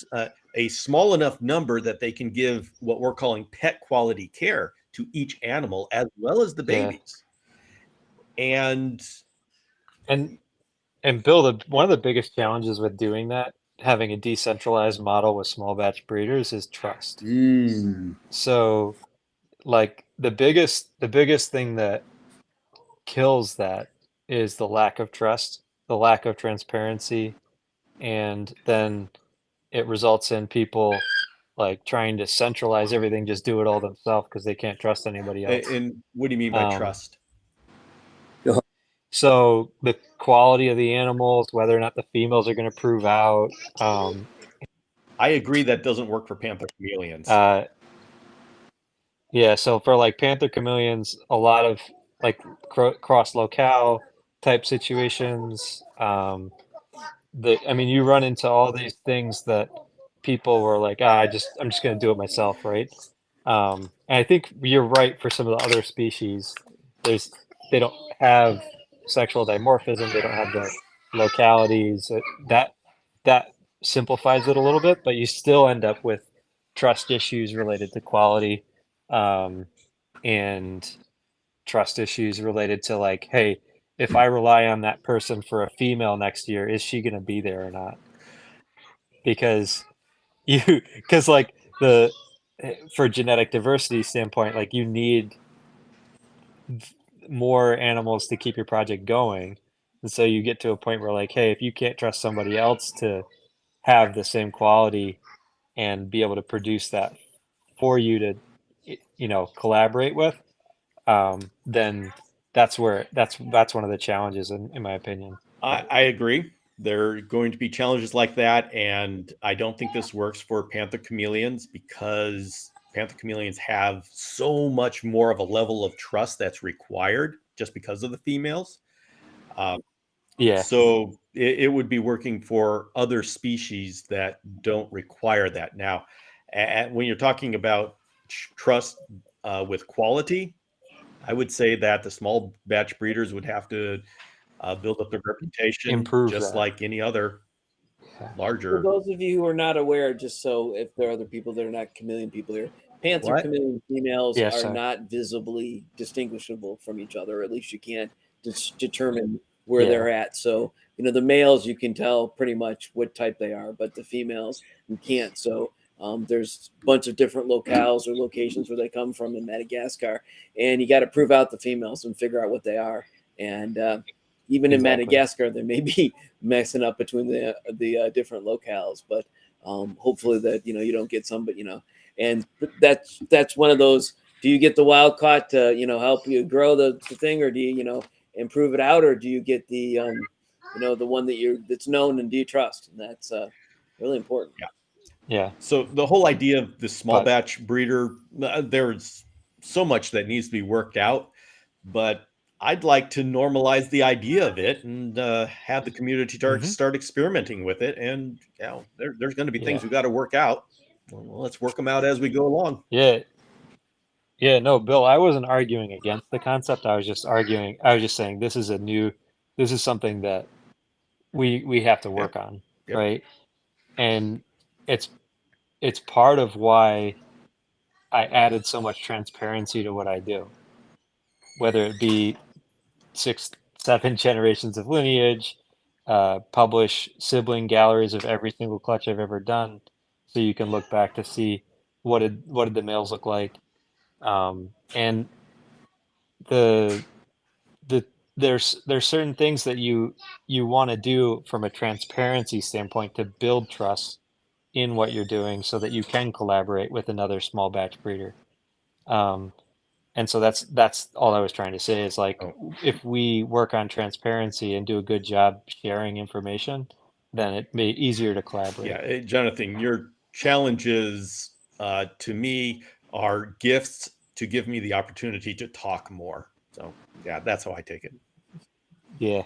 a small enough number that they can give what we're calling pet quality care to each animal as well as the Yeah. babies. And And Bill, one of the biggest challenges with doing that, having a decentralized model with small batch breeders, is trust. So, like the biggest thing that kills that is the lack of trust, the lack of transparency, and then it results in people like trying to centralize everything, just do it all themselves because they can't trust anybody else. and what do you mean by trust? So the quality of the animals, whether or not the females are going to prove out. I agree that doesn't work for panther chameleons. Yeah, so for like panther chameleons, a lot of like cross locale type situations. I mean, you run into all these things that people were like, I'm just going to do it myself, right? And I think you're right for some of the other species. They don't have sexual dimorphism. They don't have the localities. That simplifies it a little bit, but you still end up with trust issues related to quality, and trust issues related to like, hey, if I rely on that person for a female next year, is she going to be there or not? Because like for genetic diversity standpoint, like you need more animals to keep your project going. And so you get to a point where like, hey, if you can't trust somebody else to have the same quality and be able to produce that for you to, collaborate with, then that's one of the challenges in my opinion. I agree. There are going to be challenges like that, and I don't think this works for panther chameleons because panther chameleons have so much more of a level of trust that's required just because of the females. Yeah. So it would be working for other species that don't require that. Now, when you're talking about trust with quality, I would say that the small batch breeders would have to build up their reputation, Improve just that. like any other larger. For those of you who are not aware, just so if there are other people that are not chameleon people here, panther What? chameleon females Yeah, are sorry. not visibly distinguishable from each other, or at least you can't determine where Yeah. they're at. So, the males, you can tell pretty much what type they are, but the females, you can't. So there's a bunch of different locales or locations where they come from in Madagascar, and you got to prove out the females and figure out what they are. And even in Exactly. Madagascar, they may be messing up between the different locales, but hopefully that you don't get some, but and that's one of those. Do you get the wild caught to help you grow the thing, or do you improve it out, or do you get the the one that's known and do you trust? And that's really important. Yeah. So the whole idea of the small But- batch breeder, there's so much that needs to be worked out, but I'd like to normalize the idea of it and have the community start experimenting with it. And there's going to be things Yeah. we got to work out. Well, let's work them out as we go along. Yeah. Yeah, no, Bill, I wasn't arguing against the concept. I was just saying this is something that we have to work on, Yep. right? And it's part of why I added so much transparency to what I do. Whether it be 6, 7 generations of lineage, publish sibling galleries of every single clutch I've ever done, so you can look back to see what did the males look like. And there's certain things that you want to do from a transparency standpoint to build trust in what you're doing so that you can collaborate with another small batch breeder. And so that's all I was trying to say is like, if we work on transparency and do a good job sharing information, then it may be easier to collaborate. Yeah, Jonathan, your challenges to me are gifts to give me the opportunity to talk more. So yeah, that's how I take it. Yeah.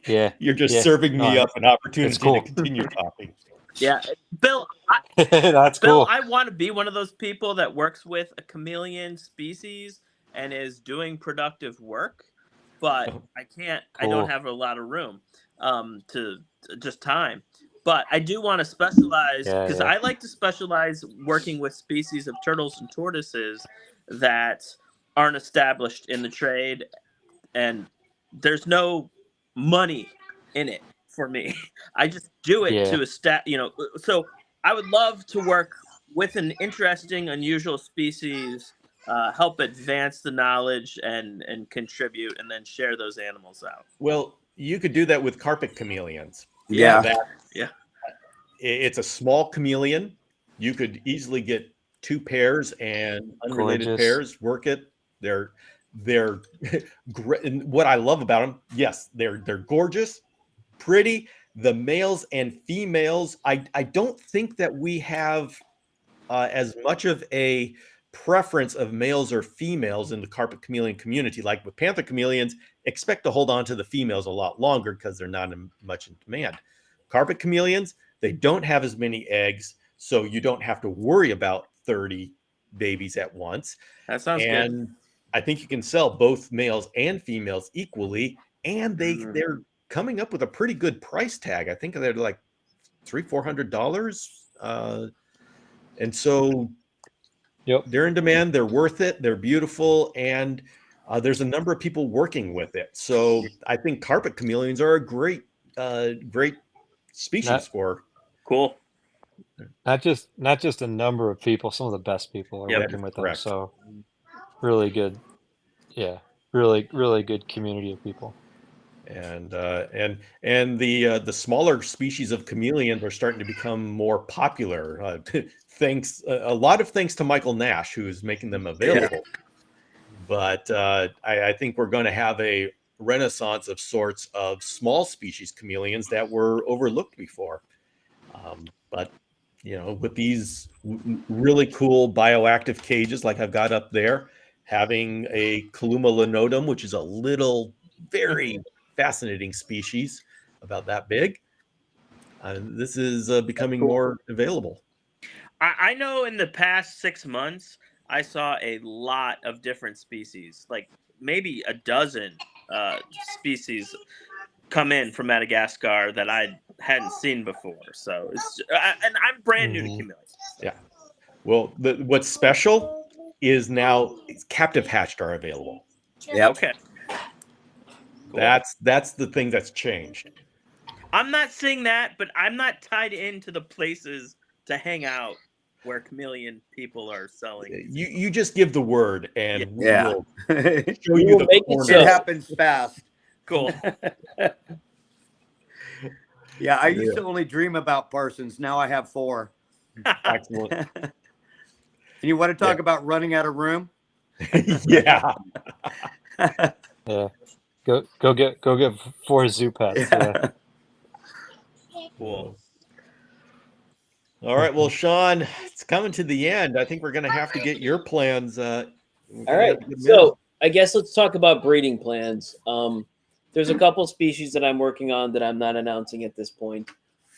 Yeah. You're just Yeah. serving me No, up an opportunity cool. to continue talking. Yeah, Bill, That's Bill, cool. I want to be one of those people that works with a chameleon species and is doing productive work, but I can't. I Cool. don't have a lot of room to just time. But I do want to specialize because I like to specialize working with species of turtles and tortoises that aren't established in the trade and there's no money in it for me. I just do it Yeah. to so I would love to work with an interesting, unusual species, help advance the knowledge and contribute, and then share those animals out. Well, you could do that with carpet chameleons. Yeah. It's a small chameleon. You could easily get 2 pairs and unrelated Gorgeous. pairs. Work it. They're great. And what I love about them, yes, they're gorgeous, pretty. The males and females. I don't think that we have as much of a preference of males or females in the carpet chameleon community. Like with panther chameleons, expect to hold on to the females a lot longer because they're not much in demand. Carpet chameleons, they don't have as many eggs, so you don't have to worry about 30 babies at once. That sounds And good. I think you can sell both males and females equally, and they're coming up with a pretty good price tag. I think they're like $300-$400. And so Yep. they're in demand. They're worth it. They're beautiful. And there's a number of people working with it. So I think carpet chameleons are a great species for. Cool. Not just a number of people, some of the best people are Yep. working with them. Correct. So really good. Yeah. Really, really good community of people. And the smaller species of chameleons are starting to become more popular. Thanks a lot of thanks to Michael Nash, who is making them available. But I think we're going to have a renaissance of sorts of small species chameleons that were overlooked before. But with these really cool bioactive cages like I've got up there, having a Caluma linotum, which is a little very fascinating species about that big. This is becoming more available. I know in the past 6 months, I saw a lot of different species, like maybe a dozen species come in from Madagascar that I hadn't seen before. So and I'm brand new to chameleons. Yeah. Well, what's special is now captive hatched are available. Yeah. Okay. Cool. That's the thing that's changed. I'm not saying that, but I'm not tied into the places to hang out where chameleon people are selling. You just give the word and Yeah. we'll It show you We'll make it corner. so. happens fast. Cool. Yeah, I used to only dream about Parsons. Now I have 4. Excellent. And you want to talk about running out of room? Yeah. Yeah. Go get 4 zoo pets. Yeah. Cool. All right. Well, Sean, it's coming to the end. I think we're going to have to get your plans. All right. So I guess let's talk about breeding plans. There's a couple species that I'm working on that I'm not announcing at this point.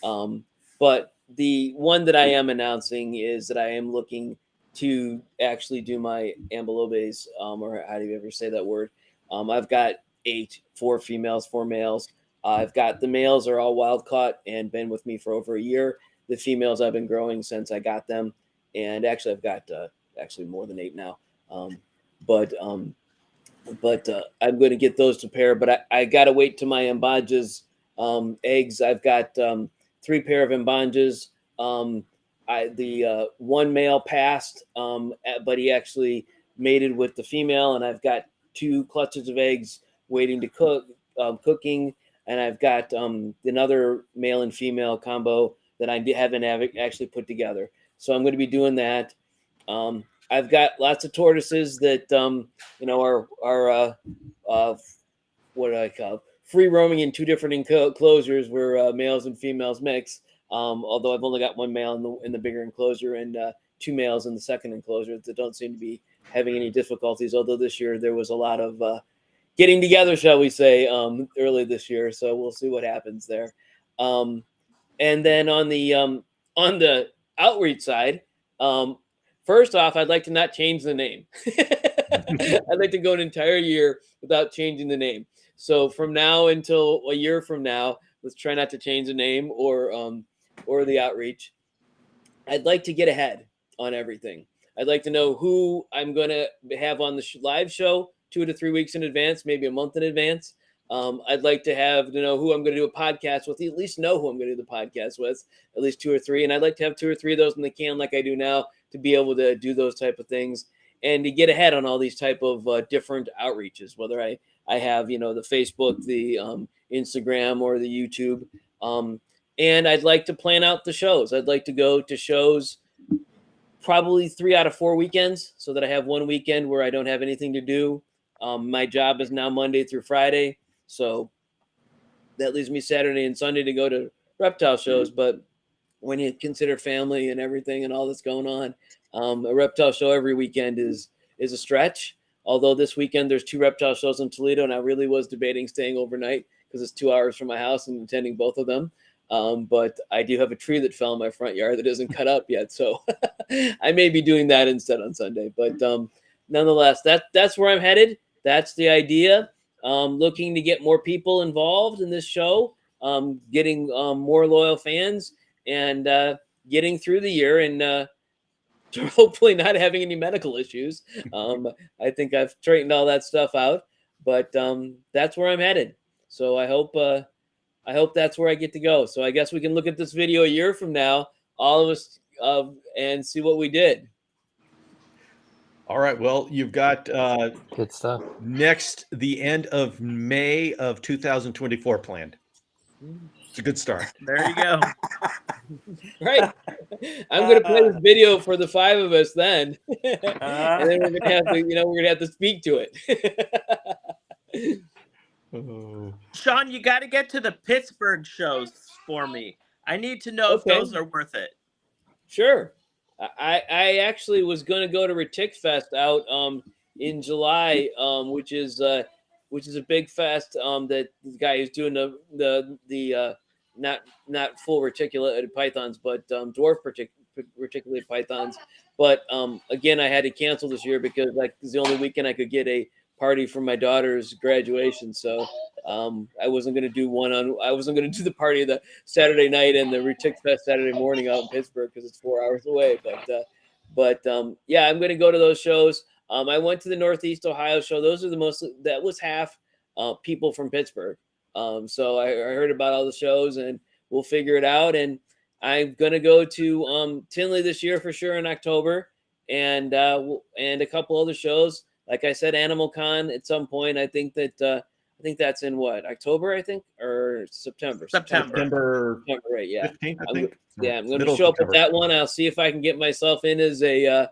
But the one that I am announcing is that I am looking to actually do my ambulobes, or how do you ever say that word? I've got 8, 4 females, 4 males. I've got the males are all wild caught and been with me for over a year. The females I've been growing since I got them. And actually I've got actually more than 8 now. But I'm going to get those to pair, but I got to wait to my Mbanjas eggs. I've got 3 pair of Mbanjas. The one male passed, but he actually mated with the female, and I've got 2 clutches of eggs waiting to cooking, and I've got another male and female combo that I haven't actually put together. So I'm going to be doing that. I've got lots of tortoises that are what do I call free roaming in 2 different enclosures where males and females mix. Although I've only got 1 male in the bigger enclosure and 2 males in the second enclosure that don't seem to be having any difficulties. Although this year there was a lot of getting together, shall we say, early this year. So we'll see what happens there. And then on the outreach side, first off, I'd like to not change the name. I'd like to go an entire year without changing the name. So from now until a year from now, let's try not to change the name or the outreach. I'd like to get ahead on everything. I'd like to know who I'm going to have on the live show 2 to 3 weeks in advance, maybe a month in advance. I'd like to have who I'm going to do a podcast with. At least know who I'm going to do the podcast with. At least 2 or 3, and I'd like to have 2 or 3 of those in the can, like I do now, to be able to do those type of things and to get ahead on all these type of different outreaches. Whether I have the Facebook, the Instagram, or the YouTube, and I'd like to plan out the shows. I'd like to go to shows probably 3 out of 4 weekends, so that I have one weekend where I don't have anything to do. My job is now Monday through Friday, so that leaves me Saturday and Sunday to go to reptile shows. But when you consider family and everything and all that's going on, a reptile show every weekend is a stretch. Although this weekend there's 2 reptile shows in Toledo, and I really was debating staying overnight because it's 2 hours from my house and attending both of them. But I do have a tree that fell in my front yard that isn't cut up yet, so I may be doing that instead on Sunday. But nonetheless, that's where I'm headed. That's the idea. Looking to get more people involved in this show, getting more loyal fans, and getting through the year, and hopefully not having any medical issues. I think I've straightened all that stuff out, but that's where I'm headed. So I hope that's where I get to go. So I guess we can look at this video a year from now, all of us, and see what we did. All right. Well, you've got Good stuff. the end of May of 2024 planned. It's a good start. There you go. Right. I'm going to play this video for the 5 of us then. And then we're going to have to, we're going to have to speak to it. Oh. Sean, you got to get to the Pittsburgh shows for me. I need to know if Okay. those are worth it. Sure. I actually was going to go to Retic Fest out in July, which is a big fest that the guy who's doing the not full reticulated pythons, but dwarf reticulated pythons. But again, I had to cancel this year because it's the only weekend I could get a party for my daughter's graduation. So I wasn't going to do I wasn't going to do the party the Saturday night and the Retic Fest Saturday morning out in Pittsburgh because it's 4 hours away. But yeah, I'm going to go to those shows. I went to the Northeast Ohio show. Those are that was half people from Pittsburgh. So I heard about all the shows, and we'll figure it out. And I'm going to go to Tinley this year for sure in October, and a couple other shows. Like I said, Animal Con at some point. I think that's in October, I think, or September. September, right? Yeah. 15th, I think. I'm going Middle to show of up at that one. I'll see if I can get myself in as a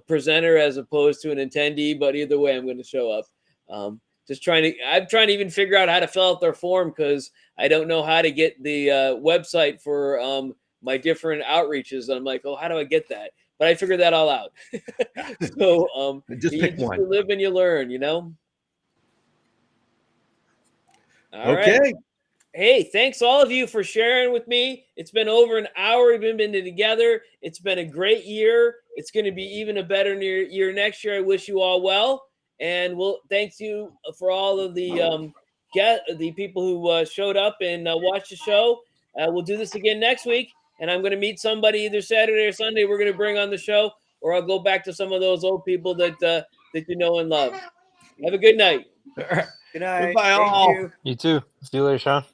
presenter as opposed to an attendee. But either way, I'm going to show up. I'm trying to even figure out how to fill out their form because I don't know how to get the website for my different outreaches. I'm like, how do I get that? But I figured that all out. So Just pick one. You live and you learn, All Okay. right. Hey, thanks all of you for sharing with me. It's been over an hour. We've been together. It's been a great year. It's going to be even a better year next year. I wish you all well. And thanks you for all of the people who showed up and watched the show. We'll do this again next week. And I'm going to meet somebody either Saturday or Sunday we're going to bring on the show, or I'll go back to some of those old people that you know and love. Have a good night. Good night. Goodbye, Thank all. you. You too. See you later, Sean.